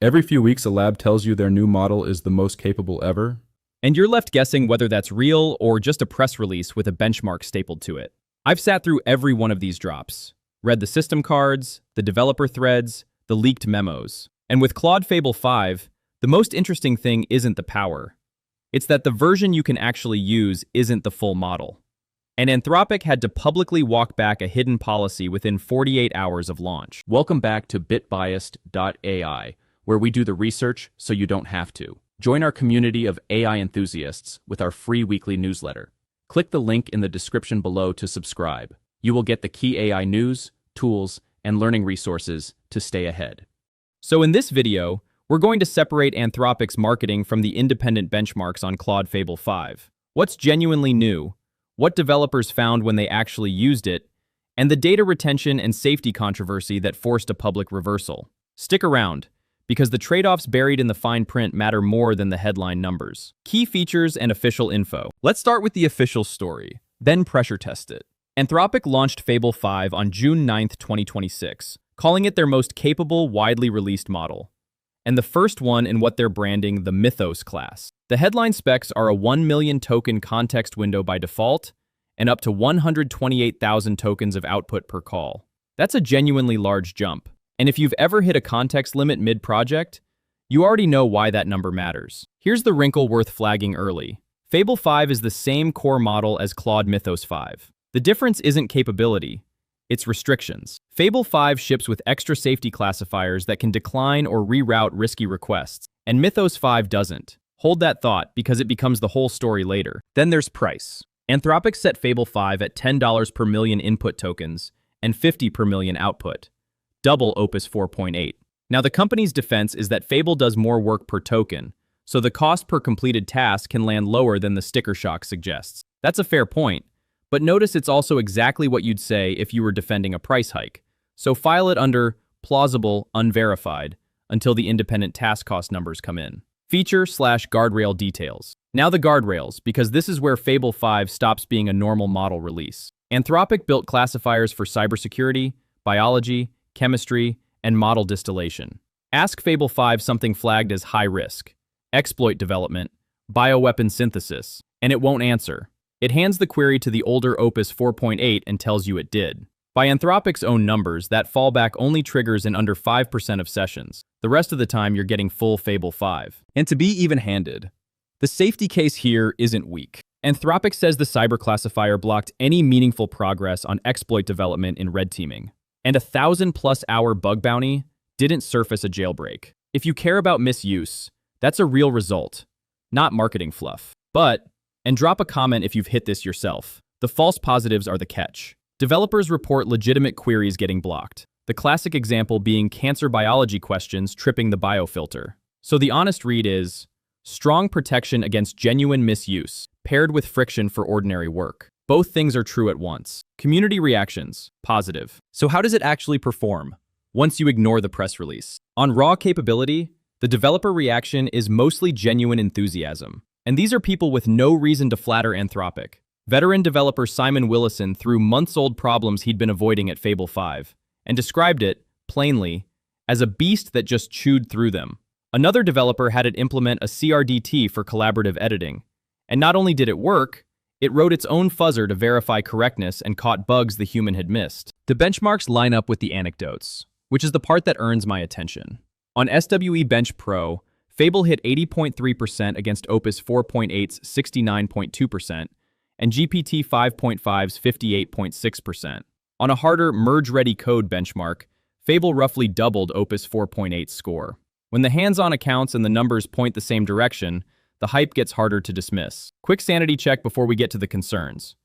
Every few weeks, a lab tells you their new model is the most capable ever. And you're left guessing whether that's real or just a press release with a benchmark stapled to it. I've sat through every one of these drops, read the system cards, the developer threads, the leaked memos. And with Claude Fable 5, the most interesting thing isn't the power. It's that the version you can actually use isn't the full model. And Anthropic had to publicly walk back a hidden policy within 48 hours of launch. Welcome back to bitbiased.ai, where we do the research so you don't have to. Join our community of AI enthusiasts with our free weekly newsletter. Click the link in the description below to subscribe. You will get the key AI news, tools, and learning resources to stay ahead. So in this video, we're going to separate Anthropic's marketing from the independent benchmarks on Claude Fable 5. What's genuinely new, what developers found when they actually used it, and the data retention and safety controversy that forced a public reversal. Stick around, because the trade-offs buried in the fine print matter more than the headline numbers. Key features and official info. Let's start with the official story, then pressure test it. Anthropic launched Fable 5 on June 9, 2026, calling it their most capable, widely released model, and the first one in what they're branding the Mythos class. The headline specs are a 1 million token context window by default, and up to 128,000 tokens of output per call. That's a genuinely large jump. And if you've ever hit a context limit mid-project, you already know why that number matters. Here's the wrinkle worth flagging early. Fable 5 is the same core model as Claude Mythos 5. The difference isn't capability, it's restrictions. Fable 5 ships with extra safety classifiers that can decline or reroute risky requests, and Mythos 5 doesn't. Hold that thought, because it becomes the whole story later. Then there's price. Anthropic set Fable 5 at $10 per million input tokens and 50 per million output, double Opus 4.8. Now, the company's defense is that Fable does more work per token, so the cost per completed task can land lower than the sticker shock suggests. That's a fair point, but notice it's also exactly what you'd say if you were defending a price hike. So file it under plausible, unverified, until the independent task cost numbers come in. Feature/guardrail details. Now the guardrails, because this is where Fable 5 stops being a normal model release. Anthropic built classifiers for cybersecurity, biology, chemistry, and model distillation. Ask Fable 5 something flagged as high risk, exploit development, bioweapon synthesis, and it won't answer. It hands the query to the older Opus 4.8 and tells you it did. By Anthropic's own numbers, that fallback only triggers in under 5% of sessions. The rest of the time, you're getting full Fable 5. And to be even-handed, the safety case here isn't weak. Anthropic says the cyber classifier blocked any meaningful progress on exploit development in red teaming. And a 1,000+ hour bug bounty didn't surface a jailbreak. If you care about misuse, that's a real result, not marketing fluff. But, and drop a comment if you've hit this yourself, the false positives are the catch. Developers report legitimate queries getting blocked, the classic example being cancer biology questions tripping the biofilter. So the honest read is, strong protection against genuine misuse, paired with friction for ordinary work. Both things are true at once. Community reactions, positive. So how does it actually perform, once you ignore the press release? On raw capability, the developer reaction is mostly genuine enthusiasm. And these are people with no reason to flatter Anthropic. Veteran developer Simon Willison threw months-old problems he'd been avoiding at Fable 5, and described it, plainly, as a beast that just chewed through them. Another developer had it implement a CRDT for collaborative editing. And not only did it work, it wrote its own fuzzer to verify correctness and caught bugs the human had missed. The benchmarks line up with the anecdotes, which is the part that earns my attention. On SWE-Bench Pro, Fable hit 80.3% against Opus 4.8's 69.2%, and GPT 5.5's 58.6%. On a harder merge-ready code benchmark, Fable roughly doubled Opus 4.8's score. When the hands-on accounts and the numbers point the same direction, the hype gets harder to dismiss. Quick sanity check before we get to the concerns.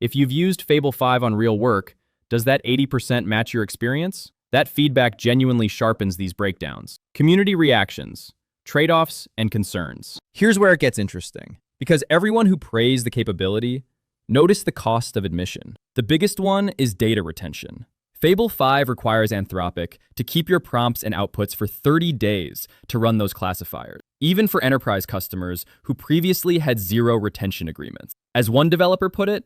If you've used Fable 5 on real work, does that 80% match your experience? That feedback genuinely sharpens these breakdowns. Community reactions, trade-offs, and concerns. Here's where it gets interesting, because everyone who praised the capability noticed the cost of admission. The biggest one is data retention. Fable 5 requires Anthropic to keep your prompts and outputs for 30 days to run those classifiers, even for enterprise customers who previously had zero retention agreements. As one developer put it,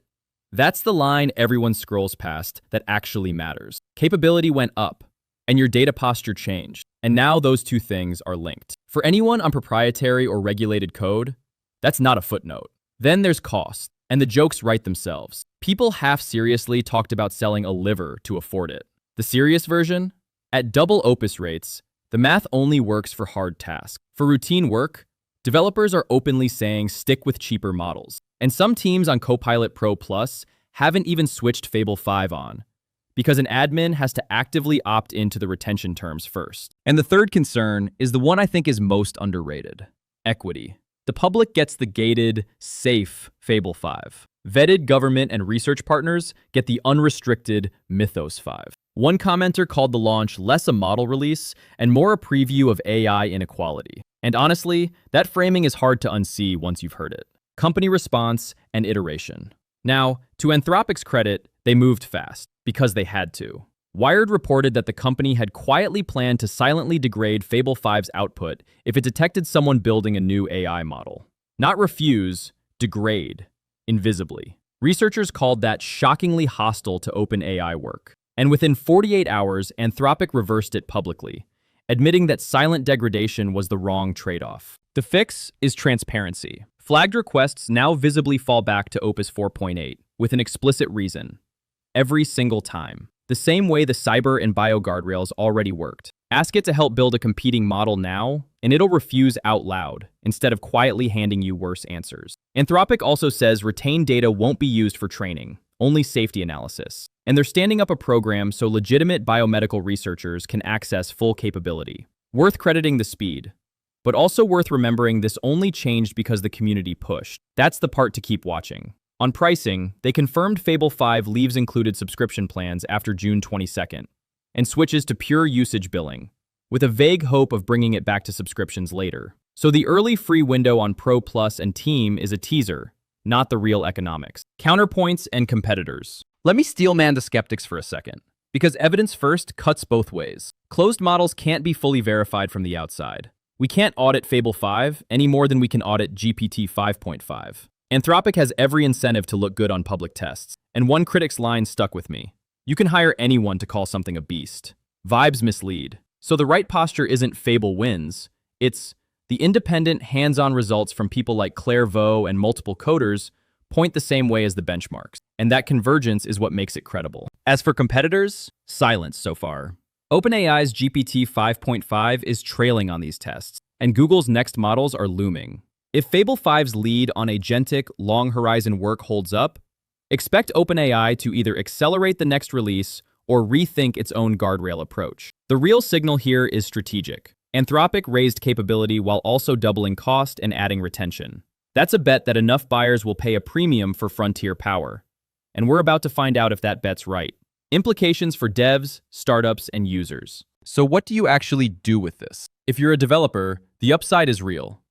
that's the line everyone scrolls past that actually matters. Capability went up, and your data posture changed. And now those two things are linked. For anyone on proprietary or regulated code, that's not a footnote. Then there's cost, and the jokes write themselves. People half-seriously talked about selling a liver to afford it. The serious version? At double Opus rates, the math only works for hard tasks. For routine work, developers are openly saying stick with cheaper models. And some teams on Copilot Pro Plus haven't even switched Fable 5 on, because an admin has to actively opt into the retention terms first. And the third concern is the one I think is most underrated: equity. The public gets the gated, safe Fable 5. Vetted government and research partners get the unrestricted Mythos 5. One commenter called the launch less a model release and more a preview of AI inequality. And honestly, that framing is hard to unsee once you've heard it. Company response and iteration. Now, to Anthropic's credit, they moved fast, because they had to. Wired reported that the company had quietly planned to silently degrade Fable 5's output if it detected someone building a new AI model. Not refuse, degrade, invisibly. Researchers called that shockingly hostile to OpenAI work. And within 48 hours, Anthropic reversed it publicly, admitting that silent degradation was the wrong trade-off. The fix is transparency. Flagged requests now visibly fall back to Opus 4.8, with an explicit reason. Every single time. The same way the cyber and bio guardrails already worked. Ask it to help build a competing model now, and it'll refuse out loud, instead of quietly handing you worse answers. Anthropic also says retained data won't be used for training, only safety analysis. And they're standing up a program so legitimate biomedical researchers can access full capability. Worth crediting the speed, but also worth remembering this only changed because the community pushed. That's the part to keep watching. On pricing, they confirmed Fable 5 leaves included subscription plans after June 22nd, and switches to pure usage billing, with a vague hope of bringing it back to subscriptions later. So the early free window on Pro Plus and Team is a teaser, not the real economics. Counterpoints and competitors. Let me steel man the skeptics for a second, because evidence first cuts both ways. Closed models can't be fully verified from the outside. We can't audit Fable 5 any more than we can audit GPT 5.5. Anthropic has every incentive to look good on public tests, and one critic's line stuck with me. You can hire anyone to call something a beast. Vibes mislead. So the right posture isn't Fable wins, it's the independent, hands-on results from people like Claire Vaux and multiple coders point the same way as the benchmarks, and that convergence is what makes it credible. As for competitors, silence so far. OpenAI's GPT 5.5 is trailing on these tests, and Google's next models are looming. If Fable 5's lead on agentic, long-horizon work holds up, expect OpenAI to either accelerate the next release or rethink its own guardrail approach. The real signal here is strategic. Anthropic raised capability while also doubling cost and adding retention. That's a bet that enough buyers will pay a premium for frontier power. And we're about to find out if that bet's right. Implications for devs, startups, and users. So what do you actually do with this? If you're a developer, the upside is real.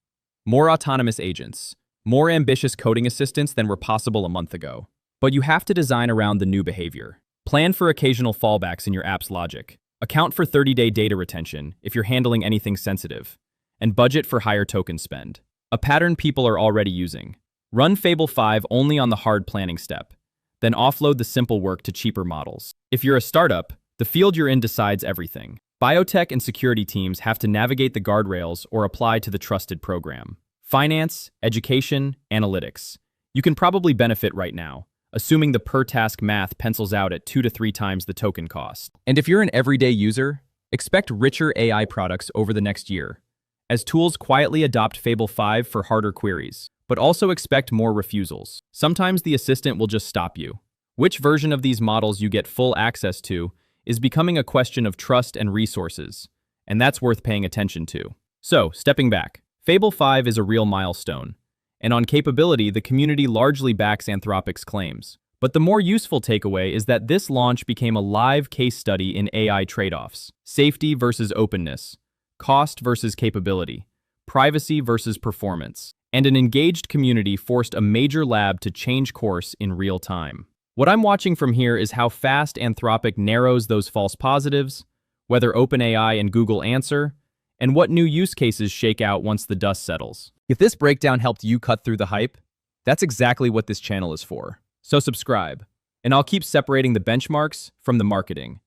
More autonomous agents, more ambitious coding assistants than were possible a month ago. But you have to design around the new behavior. Plan for occasional fallbacks in your app's logic. Account for 30-day data retention if you're handling anything sensitive. And budget for higher token spend. A pattern people are already using. Run Fable 5 only on the hard planning step. Then offload the simple work to cheaper models. If you're a startup, the field you're in decides everything. Biotech and security teams have to navigate the guardrails or apply to the trusted program. Finance, education, analytics. You can probably benefit right now, assuming the per-task math pencils out at 2 to 3 times the token cost. And if you're an everyday user, expect richer AI products over the next year, as tools quietly adopt Fable 5 for harder queries. But also expect more refusals. Sometimes the assistant will just stop you. Which version of these models you get full access to is becoming a question of trust and resources, and that's worth paying attention to. So, stepping back, Fable 5 is a real milestone, and on capability, the community largely backs Anthropic's claims. But the more useful takeaway is that this launch became a live case study in AI trade-offs: safety versus openness, cost versus capability, privacy versus performance, and an engaged community forced a major lab to change course in real time. What I'm watching from here is how fast Anthropic narrows those false positives, whether OpenAI and Google answer, and what new use cases shake out once the dust settles. If this breakdown helped you cut through the hype, that's exactly what this channel is for. So subscribe, and I'll keep separating the benchmarks from the marketing.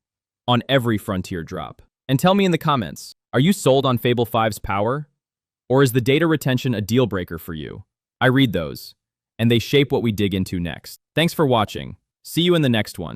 on every frontier drop. And tell me in the comments, are you sold on Fable 5's power? Or is the data retention a deal breaker for you? I read those, and they shape what we dig into next. Thanks for watching. See you in the next one.